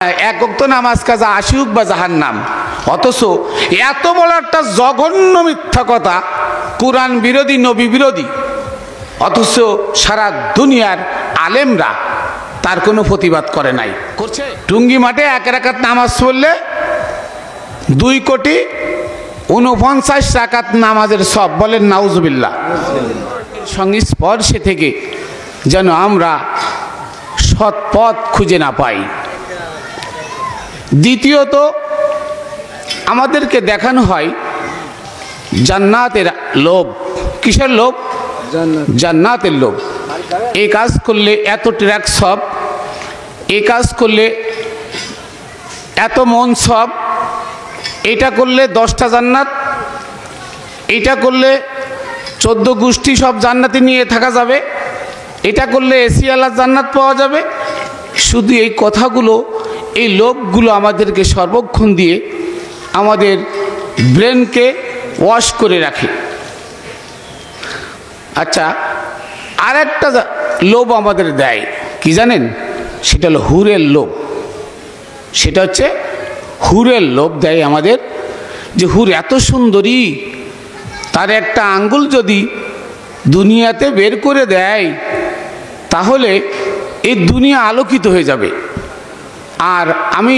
এক ওয়াক্ত নামাজ কাজা আশিউক বা জাহান্নাম। অথচ এত বড় একটা জঘন্য মিথ্যা কথা, কোরআন বিরোধী, নবী বিরোধী, অথচ সারা দুনিয়ার আলেমরা তার কোনো প্রতিবাদ করে নাই। করছে টুঙ্গি মাঠে এক রাকাত নামাজ পড়লে 2,49,00,000 রাকাত নামাজের সব। বলেন নাউজুবিল্লাহ। সংস্পর্শে থেকে যেন আমরা সৎ পথ খুঁজে না পাই। দ্বিতীয়ত, আমাদেরকে দেখানো হয় জান্নাতের লোভ। কিসের লোভ? জান্নাতের লোভ। এই কাজ করলে এত ট্রাক সব, এই কাজ করলে এত মন সব, এটা করলে 10টা জান্নাত, এটা করলে 14 গোষ্ঠী সব জান্নাতে নিয়ে থাকা যাবে, এটা করলে এসিয়ালা জান্নাত পাওয়া যাবে। শুধু এই কথাগুলো, এই লোভগুলো আমাদেরকে সর্বক্ষণ দিয়ে আমাদের ব্রেনকে ওয়াশ করে রাখে। আচ্ছা, আর একটা লোভ আমাদের দেয়, কি জানেন? সেটা হলো হুরের লোভ। সেটা হচ্ছে হুরের লোভ দেয় আমাদের, যে হুর এত সুন্দরী, তার একটা আঙ্গুল যদি দুনিয়াতে বের করে দেয় তাহলে এই দুনিয়া আলোকিত হয়ে যাবে। আর আমি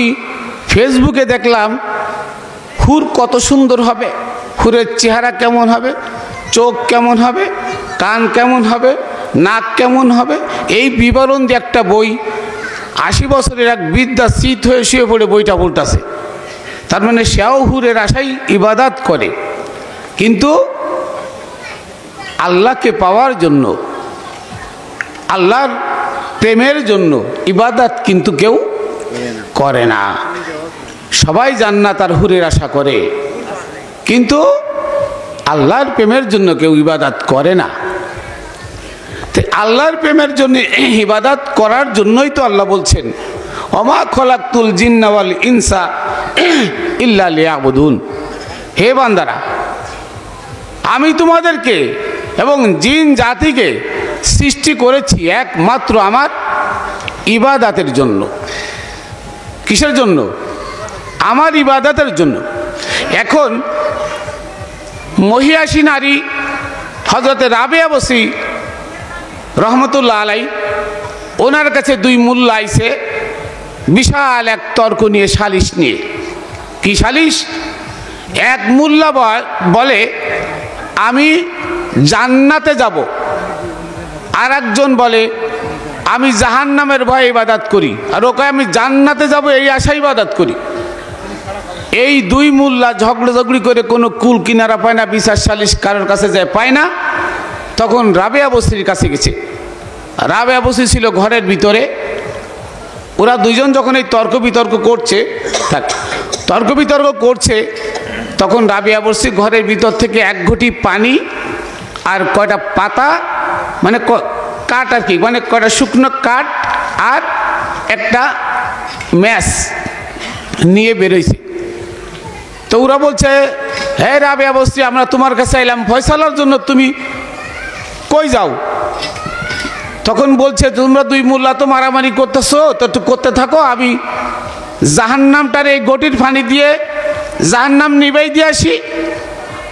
ফেসবুকে দেখলাম হুর কত সুন্দর হবে, হুরের চেহারা কেমন হবে, চোখ কেমন হবে, কান কেমন হবে, নাক কেমন হবে, এই বিবরণ দিয়ে একটা বই 80 বছরের এক বৃদ্ধা চিত হয়ে শুয়ে পড়ে বইটা উল্টাছে। তার মানে সেও হুরের আশাই ইবাদত করে, কিন্তু আল্লাহকে পাওয়ার জন্য, আল্লাহর প্রেমের জন্য ইবাদত কিন্তু কেউ করে না। সবাই জান্নাত আর হুরের আশা করে, কিন্তু আল্লাহর প্রেমের জন্য কেউ ইবাদত করে না। তো আল্লাহর প্রেমের জন্য ইবাদত করার জন্যই তো আল্লাহ বলছেন, ওমা খলাকতুল জিন্না ওয়াল ইনসা ইল্লা লিয়াবুদুন। হে বান্দারা, আমি তোমাদেরকে এবং জিন জাতিকে সৃষ্টি করেছি একমাত্র আমার ইবাদতের জন্য। কিসের জন্য? আমার ইবাদতের জন্য। এখন মহিয়াসী নারী হযরতে রাবেয়া বসরি রহমতুল্লাহ আলাই, ওনার কাছে 2 মোল্লা আইছে বিশাল এক তর্ক নিয়ে, সালিশ নিয়ে। কি সালিশ? এক মোল্লা বলে আমি জান্নাতে যাব, আর একজন বলে আমি জাহান্নামের ভয়ে ইবাদত করি, আর ওকে আমি জান্নাতে যাব এই আশায় ইবাদত করি। এই 2 মোল্লা ঝগড়ি করে কোনো কুল কিনারা পায় না, বিচার সালিশ কারোর কাছে যায় পায় না। তখন রাবেয়া বসরির কাছে গেছে। রাবেয়া বসরি ছিল ঘরের ভিতরে। ওরা 2জন যখন এই তর্ক বিতর্ক করছে, তখন রাবেয়া বসরি ঘরের ভিতর থেকে 1 ঘটি পানি আর কয়টা পাতা, মানে কাঠ আর কি, মানে কয়টা শুকনো কাঠ আর একটা ম্যাচ নিয়ে বেরোইছে। তো ওরা বলছে, হে রাবেয়া বসরি, আমরা তোমার কাছে এলাম ফয়সালার জন্য, তুমি কই যাও? তখন বলছে, তোমরা 2 মোল্লা তো মারামারি করতেছো, তো একটু করতে থাকো, আমি জাহান্নামটার এই গটির পানি দিয়ে জাহান্নাম নিবাই দিয়ে আসি,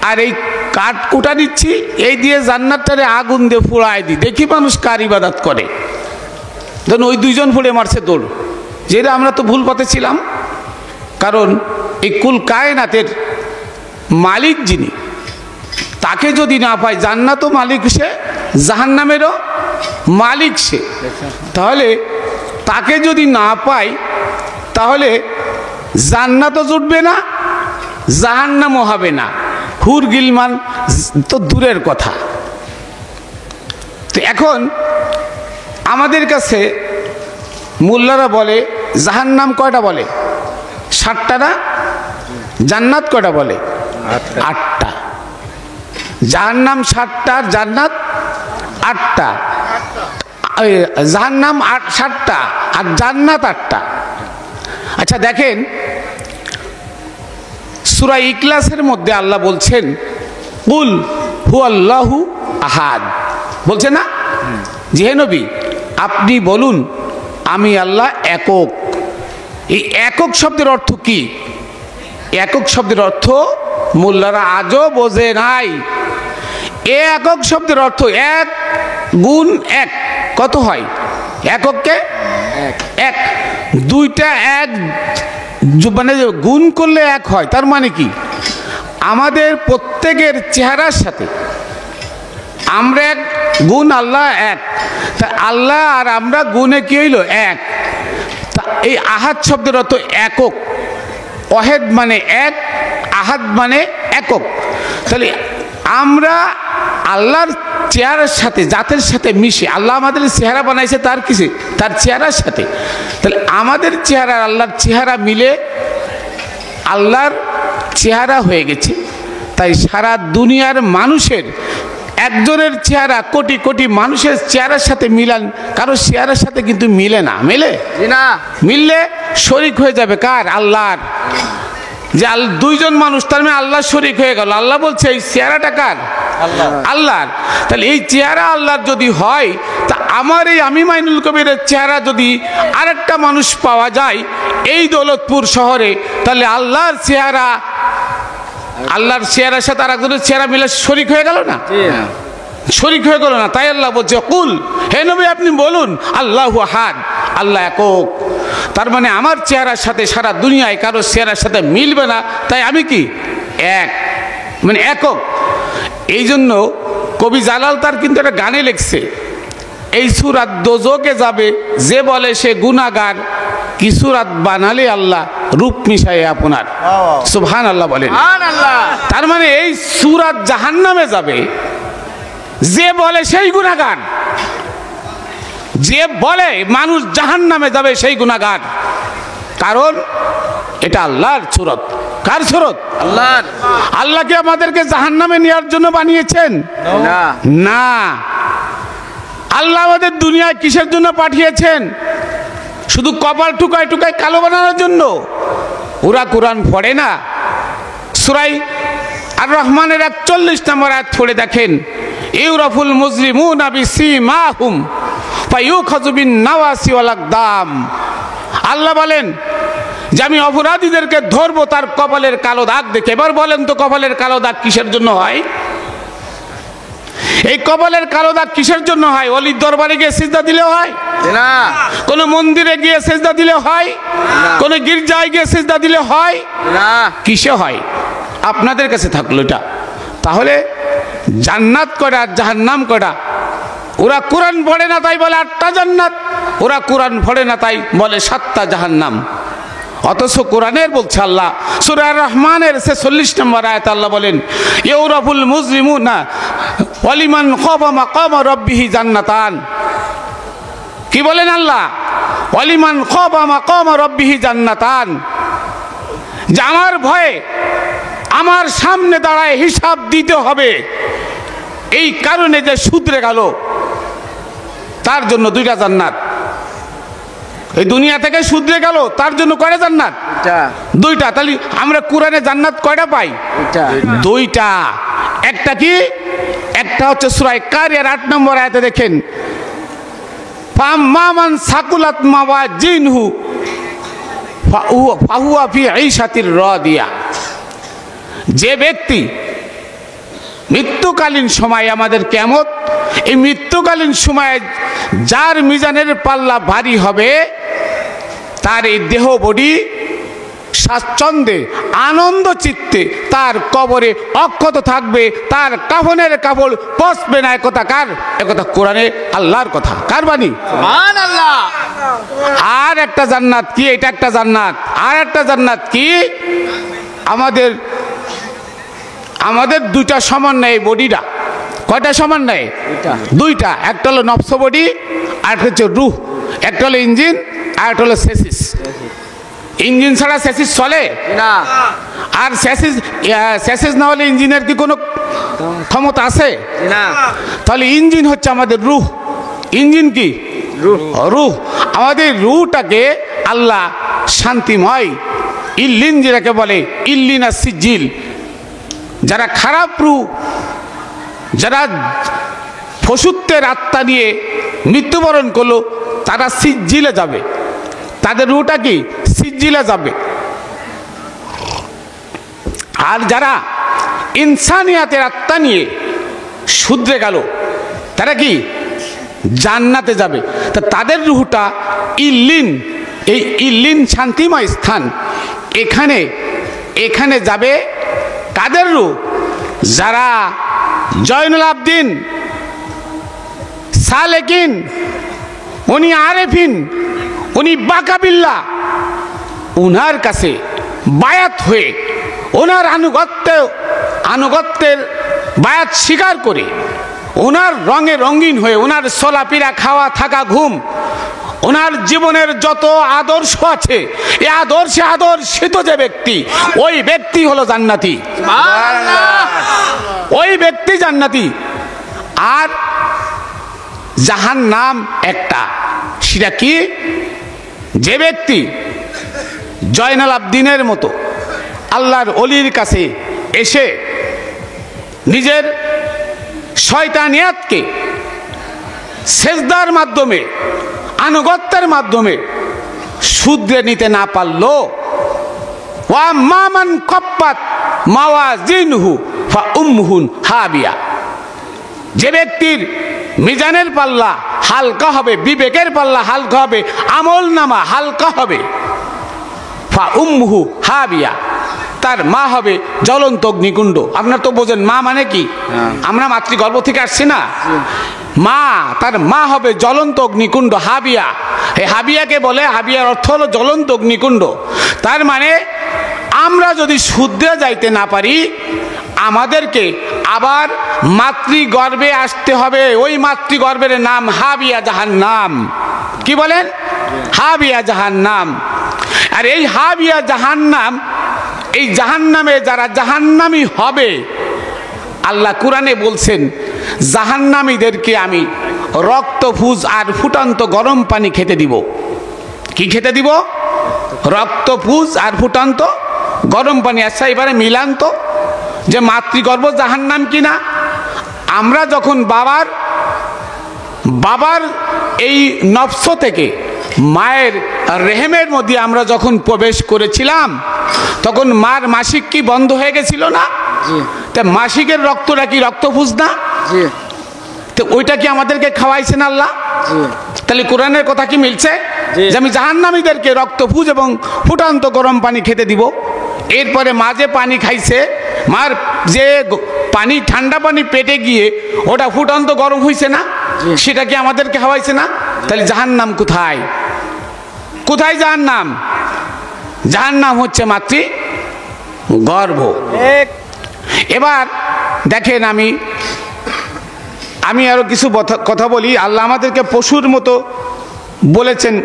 আর এই কাঠ কুটা দিচ্ছি, এই দিয়ে জান্নাতটারে আগুন দিয়ে ফুড়াই দিই, দেখি মানুষ কার ইবাদত করে। ধরুন ওই 2জন ফুড়ে মারছে দৌড়, যেটা আমরা তো ভুল পথে ছিলাম। কারণ এই কুল কায়নাতের মালিক যিনি, তাকে যদি না পায়, জান্নাতও মালিক সে, জাহান্নামেরও মালিক সে, তাহলে তাকে যদি না পায় তাহলে জান্নাতও জুটবে না, জাহান্নামও হবে না, হুর গিলমান তো দূরের কথা। তো এখন আমাদের কাছে মোল্লারা বলে জাহান্নাম কয়টা বলে? 7টা না? জান্নাত কয়টা বলে? 8টা। জাহান্নাম 7টা, জান্নাত 8টা। জাহান্নাম 7টা আর জান্নাত 8টা। আচ্ছা দেখেন, সূরা ইখলাসের মধ্যে আল্লাহ বলছেন, কুল হুয়াল্লাহু আহাদ, বলছে না? যে হে নবী, আপনি বলুন আমি আল্লাহ একক। এই একক শব্দের অর্থ কি? একক শব্দের অর্থ মোল্লারা আজও বোঝে নাই। একক শব্দের অর্থ এক গুণ এক, কত হয়? এককে এক, দুইটা এক মানে গুণ করলে এক হয়। তার মানে কি, আমাদের প্রত্যেকের চেহারার সাথে আমরা এক, গুণ আল্লাহ এক, তা আল্লাহ আর আমরা গুণে কি হইল? এক। তা এই আহাদ শব্দের অর্থ একক। অহেদ মানে এক, আহাদ মানে একক। তাহলে আমরা আল্লাহর চেহারার সাথে, জাতের সাথে মিশে, আল্লাহ আমাদের চেহারা বানাইছে তার কিসে? তার চেহারার সাথে। তাহলে আমাদের চেহারা আল্লাহর চেহারা মিলে আল্লাহর চেহারা হয়ে গেছে। তাই সারা দুনিয়ার মানুষের একজনের চেহারা কোটি কোটি মানুষের চেহারার সাথে মিলান, কারো চেহারার সাথে কিন্তু মিলে না। মিলে না, মিললে শরীক হয়ে যাবে কার? আল্লাহর। যে দুইজন মানুষ, তার মানে আল্লাহ শরীক হয়ে গেল। আল্লাহ বলছে এই চেহারাটা কার? আল্লাহর। তাহলে এই চেহারা আল্লাহর যদি হয়, তা আমার এই আমি মাইনুল কবিরের চেহারা যদি আরেকটা মানুষ পাওয়া যায় এই দৌলতপুর শহরে, তাহলে আল্লাহর চেহারা, আল্লাহর চেহারার সাথে আর একজনের চেহারা মিলে শরীক হয়ে গেল না? শরীক হয়ে গেল না? তাই আল্লাহ বলছে কুল, হে নবী আপনি বলুন আল্লাহু আহাদ, আল্লাহ একক। তার মানে আমার চেহারার সাথে সারা দুনিয়ায় কারো চেহারার সাথে মিলবে না, তাই আমি কি? এক, মানে একক। এই জন্য কবি জালাল তার কিন্তু একটা গানে লিখছে, এই সুরাত দোজকে যাবে যে বলে সে গুনাহগার, কি সুরাত বানালে আল্লাহ রূপ মিশায় আপনার। সুবহানাল্লাহ বলেন। তার মানে এই সুরাত জাহান্নামে যাবে যে বলে সেই গুনাহগার, যে বলে মানুষ জাহান্নামে যাবে সেই গুনাহগার। কারণ এটা আল্লাহর সুরত। কার সুরত? আল্লাহর। আল্লাহ কি আমাদেরকে জাহান্নামে নেওয়ার জন্য বানিয়েছেন? না। আল্লাহ আমাদের দুনিয়ায় কিসের জন্য পাঠিয়েছেন? শুধু কপাল টুকায় টুকায় কালো বানানোর জন্য? ওরা কোরআন পড়ে না। সূরা আর রহমানের 41 নম্বর আয়াত পড়ে দেখেন, ইউরাফুল মুজরিমুনা বিসিমাহুম ফায়ুখাযু বিন নাওয়াসি ওয়াল আকদাম। আল্লাহ বলেন যে আমি অপরাধীদেরকে ধরবো তার কপালের কালো দাগ দেখে। এবার বলেন তো কপালের কালো দাগ কিসের জন্য হয়? এই কপালের কালো দাগ কিসের জন্য হয়? অলির দরবারে গিয়ে সিজদা দিলে হয় না? কোন মন্দিরে গিয়ে সিজদা দিলে হয়? কোন গির্জায় গিয়ে সিজদা দিলে হয় না? কিসে হয়? আপনাদের কাছে থাকলো এটা। তাহলে জান্নাত কয়টা আর জাহান্নাম কয়টা? ওরা কোরআন পড়ে না তাই বলে 8টা জান্নাত, ওরা কোরআন পড়ে না তাই বলে 7টা জাহান্নাম। অথচ কোরআনের বলছে আল্লাহ সূরা আর রহমানের 46 নম্বর আয়াত আল্লাহ বলেন, ইউরাফুল মুজরিমুনা ওয়ালিমান খাফা মাকামা রাব্বিহি জান্নাতান। কি বলেন আল্লাহ? ওয়ালিমান খাফা মাকামা রাব্বিহি জান্নাতান। যে আমার ভয়ে আমার সামনে দাঁড়ায় হিসাব দিতে হবে, এই কারণে যে শুধরে গেল তার জন্য 2টা জান্নাত। এই দুনিয়া থেকে শুধরে গেল তার জন্য কয়টা জান্নাত? 2টা। তাহলে আমরা কোরআনে জান্নাত কয়টা পাই? 2টা। একটা কি? একটা হচ্ছে সূরা কারিয়ার 8 নম্বর আয়াতে দেখেন, ফাম্মান সাকুলাত মাওয়াজিনহু ফাহুয়া ফি ঈশাতির রাদিয়া। যে ব্যক্তি মৃত্যুকালীন সময়, আমাদের কিয়ামত, এই মৃত্যুকালীন সময়ে যার মিজানের পাল্লা ভারী হবে তার এই দেহ বডি স্বাচ্ছন্দ্যে আনন্দ চিত্তে তার কবরে অক্ষত থাকবে, তার কাফনের কাপড় পচবে না। একথা কার? একথা কোরআনে আল্লাহর কথা। কার বাণী? সুবহানাল্লাহ। আর একটা জান্নাত কি? এটা একটা জান্নাত। আর একটা জান্নাত কি? আমাদের 2টা সমন্বয় এই বডিটা। কয়টা সমন্বয়? 2টা। একটা হলো নফস বডি, আর একটা হচ্ছে রূহ। একটা হলো ইঞ্জিন, আর একটা হলো সেসিস। ইঞ্জিন ছাড়া সেসিস চলে না। আর সেসিস না হলে ইঞ্জিনের কি কোনো ক্ষমতা আছে? না। তাহলে ইঞ্জিন হচ্ছে আমাদের রূহ। ইঞ্জিন কি? রূহ। আমাদের রূহটাকে আল্লাহ শান্তিময় ইল্লিন যেটাকে বলে, ইল্লিনা সিজিল। যারা খারাপ রূহ, যারা পশুত্বের আত্মা নিয়ে মৃত্যুবরণ করলো, তারা সিজিলে যাবে। তাদের রূহটা কি? সিজিল ইজ্জিলে যাবে। আর যারা ইনসানিয়াতের আত্মা নিয়ে শুধরে গেল তারা কি জান্নাতে যাবে। তা তাদের রুহটা ইল্লিন, এই ইল্লিন শান্তিময় স্থান, এখানে যাবে কাদের রূহ? যারা জয়নুল আবদিন, সালেকিন, উনি আরেফিন, উনি বাকাবিল্লা, উনার কাছে বায়াত হয়ে ওনার আনুগত্যের বায়াত স্বীকার করে ওনার রঙে রঙিন হয়ে ওনার চলাফেরা, খাওয়া, থাকা, ঘুম, ওনার জীবনের যত আদর্শ আছে এই আদর্শে আদর্শিত যে ব্যক্তি, ওই ব্যক্তি হলো জান্নাতি। ওই ব্যক্তি জান্নাতি। আর জাহান্নাম একটা, সেটা কি? যে ব্যক্তি জয়নাল আবদিনের মতো আল্লাহর অলির কাছে এসে নিজের শয়তানিয়াতকে সেজদার মাধ্যমে, আনুগত্যের মাধ্যমে শুধরে নিতে না পারলো, ওয়া মামান খাফফাত মাওয়াজিনহু ফা উম্মুহুন হাবিয়া, যে ব্যক্তির মিজানের পাল্লা হালকা হবে, বিবেকের পাল্লা হালকা হবে, আমল নামা হালকা হবে, ফা উম্মুহু হাবিয়া, তার মা হবে জ্বলন্ত অগ্নিকুণ্ড। আপনার তো বোঝেন মা মানে কি? আমরা মাতৃগর্ভ থেকে আসছি না? মা, তার মা হবে জ্বলন্ত অগ্নিকুণ্ড, হাবিয়া। এই হাবিয়াকে বলে, হাবিয়ার অর্থ হলো জ্বলন্ত অগ্নিকুণ্ড। তার মানে আমরা যদি শুদ্ধে যাইতে না পারি, আমাদেরকে আবার মাতৃগর্ভে আসতে হবে। ওই মাতৃগর্ভের নাম হাবিয়া জাহান্নাম। কি বলেন? হাবিয়া জাহান্নাম। আর এই হাবিয়া জাহান্নাম, এই জাহান্নামে যারা জাহান্নামী হবে, আল্লাহ কুরআনে বলছেন জাহান্নামীদেরকে আমি রক্তপুজ আর ফুটন্ত গরম পানি খেতে দিব। কি খেতে দিব? রক্তপুজ আর ফুটন্ত গরম পানি। আচ্ছা, এবারে মিলান তো যে মাতৃগর্ভ জাহান্নাম কিনা। আমরা যখন বাবার এই নফস থেকে মায়ের রেহেমের মধ্যে আমরা যখন প্রবেশ করেছিলাম, তখন মার মাসিক কি বন্ধ হয়ে গেছিল না? তা মাসিকের রক্তটা কি রক্তপুজ না? তো ওইটা কি আমাদেরকে খাওয়াইছেন আল্লাহ? তাহলে কোরআনের কথা কি মিলছে যে আমি জাহান্নামীদেরকে রক্তপুজ এবং ফুটন্ত গরম পানি খেতে দিব? এরপরে মা যে পানি খাইছে, মার যে পানি, ঠান্ডা পানি পেটে গিয়ে ওটা ফুটন্ত গরম হয়েছে না, সেটা কি আমাদেরকে খাওয়াইছে না? তাহলে জাহান্নাম কোথায়? কোথায় জাহান্নাম? জাহান্নাম হচ্ছে মাতৃ গর্ভ। এবার দেখেন, আমি আরো কিছু কথা বলি। আল্লাহ আমাদেরকে পশুর মতো বলেছেন।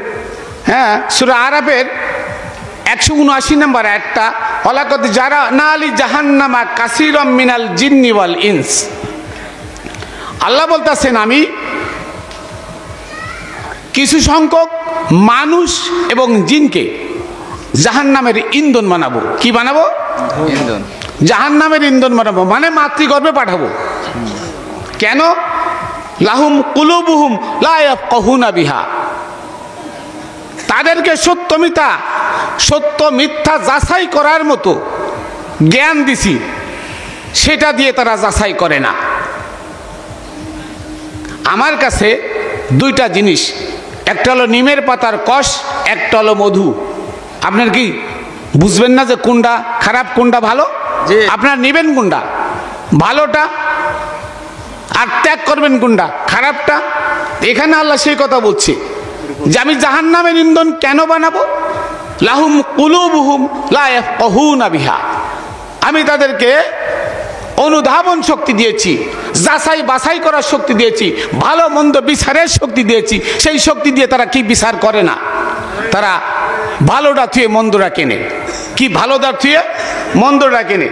হ্যাঁ, সূরা আরাফের 179 নম্বর আয়াতটা, ওয়ালাকাদ জারানা লি জাহান্নামা কাসীরাম মিনাল জিন্নি ওয়াল ইনস। আল্লাহ বলতেছেন আমি কিছু সংখ্যক মানুষ এবং জিনকে জাহান্নামের ইন্ধন বানাবো। কি বানাবো? ইন্ধন। জাহান্নামের ইন্ধন বানাবো মানে মাতৃগর্ভে পাঠাবো। কেন? লাহুম কুলুবুহুম লা ইয়াফকাহুনা বিহা, তাদেরকে সত্য মিথ্যা যাচাই করার মতো জ্ঞান দিছি, সেটা দিয়ে তারা যাচাই করে না। আমার কাছে দুইটা জিনিস, একটা হলো নিমের পাতার কষ, একটা হলো মধু। আপনার কি বুঝবেন না যে কোনটা খারাপ কোনটা ভালো? আপনার নিবেন কোনটা? ভালোটা, আর ত্যাগ করবেন কোনটা? খারাপটা। এখানে আল্লাহ সেই কথা বলছে যে আমি জাহান্নামের ইন্ধন কেন বানাবো? লাহুম কুলুবুহুম লা ইয়াফকাহুনা বিহা, আমি তাদেরকে অনুধাবন শক্তি দিয়েছি, যাচাই বাছাই করার শক্তি দিয়েছি, ভালো মন্দ বিচারের শক্তি দিয়েছি। সেই শক্তি দিয়ে তারা কি বিচার করে না? তারা ভালোটা থুয়ে মন্দটা কেনে। কি ভালোটা থুয়ে মন্দটা কেনে।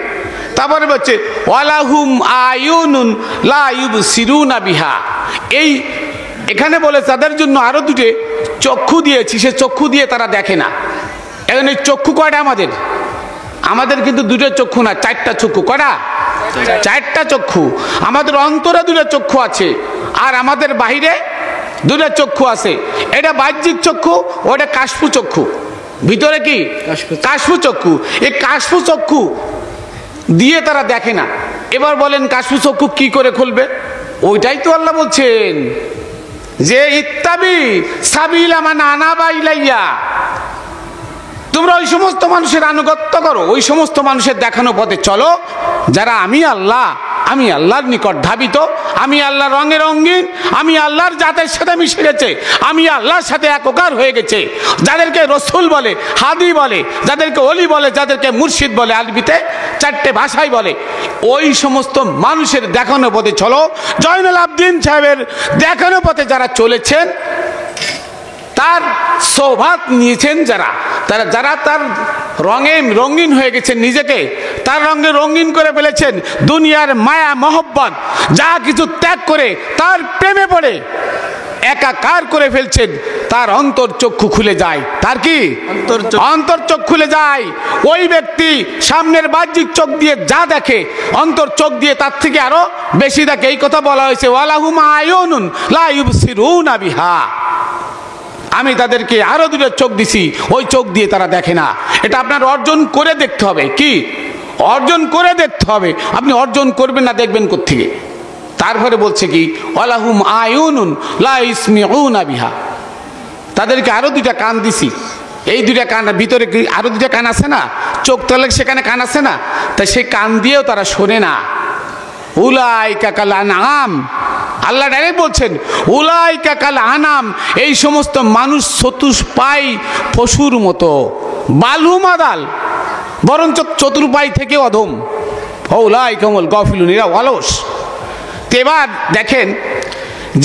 তারপরে বলছে ওয়ালাহুম আয়ুনুন লা ইউবসিরুনা বিহা, এখানে বলে তাদের জন্য আরো দুটো চক্ষু দিয়েছি, সে চক্ষু দিয়ে তারা দেখে না। এখন এই চক্ষু কয়টা আমাদের? কিন্তু দুটো চক্ষু না, চারটা চক্ষু। কয়টা? চারটা চক্ষু। আমাদের অন্তরে দুটো চক্ষু আছে, আর আমাদের বাহিরে দুটো চক্ষু আছে। এটা বাহ্যিক চক্ষু, ওটা কাশফু চক্ষু। ভিতরে কি কাশফু চক্ষু, এই কাশফু চক্ষু দিয়ে তারা দেখে না। এবার বলেন কাশফু চক্ষু কি করে খুলবে? ওইটাই তো আল্লাহ বলছেন যে ইত্তাবি সাবিলা মান আনাবা ইলাইয়া, তোমরা ওই সমস্ত মানুষের আনুগত্য করো, ওই সমস্ত মানুষের দেখানো পথে চলো যারা আমি আল্লাহর নিকট ধাবিত, আমি আল্লাহ রঙে রঙিন, আমি আল্লাহর জাতের সাথে মিশে গেছে, আমি আল্লাহর সাথে এককার হয়ে গেছে, যাদেরকে রসুল বলে, হাদি বলে, যাদেরকে অলি বলে, যাদেরকে মুর্শিদ বলে, আরবিতে 4টে ভাষায় বলে, ওই সমস্ত মানুষের দেখানো পথে চলো। জয়নুল আবদিন সাহেবের দেখানো পথে যারা চলেছেন, তার সৌভাগ্য নিয়েছেন যারা তার রঙে রঙিন হয়ে গেছেন, নিজেকে তার রঙে রঙিন করে ফেলেছেন, দুনিয়ার মায়া মহব্বত যা কিছু ত্যাগ করে তার প্রেমে পড়ে একাকার করে ফেলছেন, তার অন্তর চক্ষু খুলে যায়। তার কি অন্তর চোখ খুলে যায়। ওই ব্যক্তি সামনের বাহ্যিক চোখ দিয়ে যা দেখে, অন্তর চোখ দিয়ে তার থেকে আরো বেশি দেখে। এই কথা বলা হয়েছে, ওয়ালাহুম আয়ুনুন লা ইউবসিরুনা বিহা, আমি তাদেরকে আরো 2টা চোখ দিছি, ওই চোখ দিয়ে তারা দেখে না। এটা আপনার অর্জন করে দেখতে হবে। কি অর্জন করে দেখতে হবে? আপনি অর্জন করবেন না, দেখবেন কোত্থেকে? তারপরে বলছে কি, ওয়ালাহুম আয়ুনুন লা ইসমিউনা বিহা, তাদেরকে আরো 2টা কান দিছি। এই 2টা কান ভিতরে কি আরো 2টা কান আছে না? চোখ তাহলে সেখানে কান আছে না? তাই সেই কান দিয়েও তারা শোনে না। উলাইকা কাল আনআম, আল্লাহ ডাইরেক্ট বলছেন উলাইকা কাল আনাম, এই সমস্ত মানুষ চতুষ্পাই পশুর মতো, বালুমাদাল, বরঞ্চ চতুর্পাই থেকে অধম। উলাইকাল গাফিলুন, এরা অলস। এবার দেখেন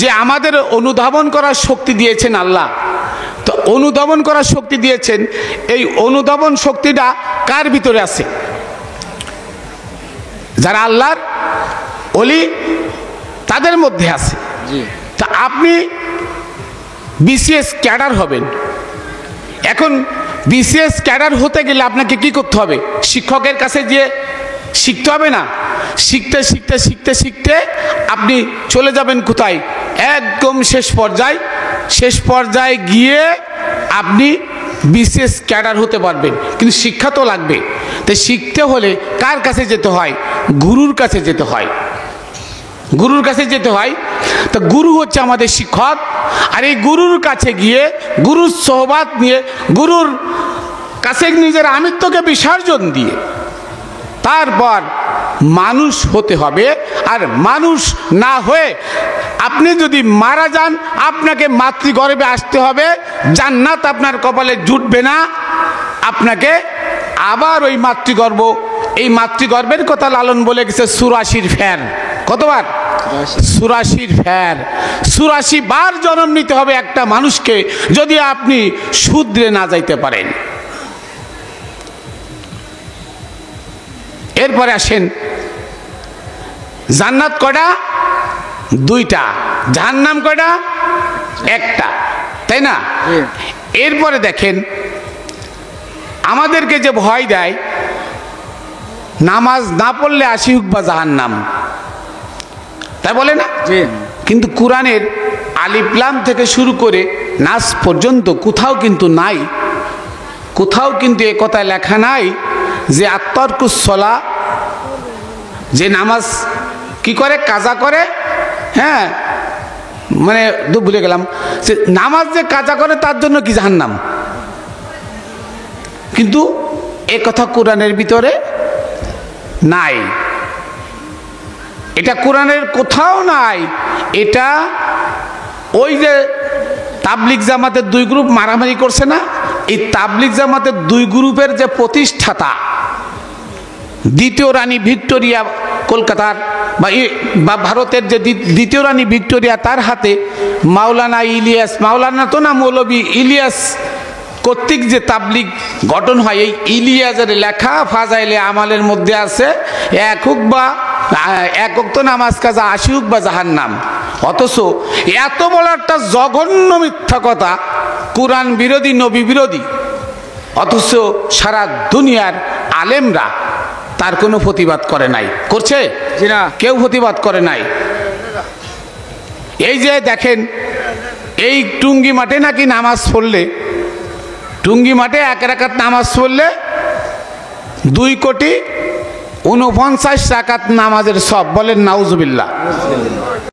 যে আমাদের অনুধাবন করার শক্তি দিয়েছেন আল্লাহ, তো অনুধাবন করার শক্তি দিয়েছেন, এই অনুধাবন শক্তিটা কার ভিতরে আছে? যারা আল্লাহর ওলি তাদের মধ্যে আছে। তা আপনি বিসিএস ক্যাডার হবেন। এখন বিসিএস ক্যাডার হতে গেলে আপনাকে কি করতে হবে? শিক্ষকের কাছে গিয়ে শিখতে হবে না? শিখতে শিখতে শিখতে শিখতে আপনি চলে যাবেন কোথায়? একদম শেষ পর্যায়ে গিয়ে আপনি বিসিএস ক্যাডার হতে পারবেন। কিন্তু শিক্ষা তো লাগবে। তাই শিখতে হলে কার কাছে যেতে হয়? গুরুর কাছে যেতে হয়। গুরুর কাছে যেতে হয়। তো গুরু হচ্ছে আমাদের শিক্ষক। আর এই গুরুর কাছে গিয়ে, গুরুর সোহবাত নিয়ে, গুরুর কাছে নিজের আমিত্বকে বিসর্জন দিয়ে তারপর মানুষ হতে হবে। আর মানুষ না হয়ে আপনি যদি মারা যান, আপনাকে মাতৃগর্ভে আসতে হবে, জান্নাত আপনার কপালে জুটবে না, আপনাকে আবার ওই মাতৃগর্ভের কথা লালন বলে গেছে 84 ফের। কতবার? 84 ফের, 84 বার জন্ম নিতে হবে একটা মানুষকে, যদি আপনি শুধরে না যাইতে পারেন। এরপরে আসেন, জান্নাত কয়টা? 2টা। জাহান্নাম কয়টা? 1টা, তাই না? এরপরে দেখেন আমাদেরকে যে ভয় দেয়, নামাজ না পড়লে 80 হুক বা জাহান্নাম, তাই বলে না? কিন্তু কোরআনের আলিফ লাম থেকে শুরু করে নাস পর্যন্ত কোথাও কিন্তু নাই, কোথাও কিন্তু এ কথা লেখা নাই যে আত্তারকুস সলা, যে নামাজ কি করে, কাজা করে, হ্যাঁ মানে ভুলে গেলাম, যে নামাজ যে কাজা করে তার জন্য কি জাহান্নাম। কিন্তু এ কথা কোরআনের ভিতরে নাই, এটা কোরআনের কোথাও নাই। এটা ওই যে তাবলিগ জামাতের 2 গ্রুপ মারামারি করছে না, এই তাবলিগ জামাতের 2 গ্রুপের যে প্রতিষ্ঠাতা, দ্বিতীয় রানী ভিক্টোরিয়া, কলকাতার বা ভারতের যে দ্বিতীয় রানী ভিক্টোরিয়া, তার হাতে মাওলানা ইলিয়াস, মাওলানা তো না, মৌলবী ইলিয়াস কর্তৃক যে তাবলিগ গঠন হয়, এই ইলিয়াসের লেখা ফাজাইলে আমালের মধ্যে আছে একক তো নামাজ কাজা 80 হুক বা জাহান্নাম। অথচ এত বড় একটা জঘন্য মিথ্যা কথা, কোরআন বিরোধী, নবী বিরোধী, অথচ সারা দুনিয়ার আলেমরা তার কোনো প্রতিবাদ করে নাই। করছে? কেউ প্রতিবাদ করে নাই। এই যে দেখেন, এই টুঙ্গি মাঠে নাকি নামাজ পড়লে টুঙ্গি মাঠে 1 রাকাত নামাজ পড়লে 2,49,00,000 রাকাত নামাজের সব। বলেন নাউজুবিল্লাহ।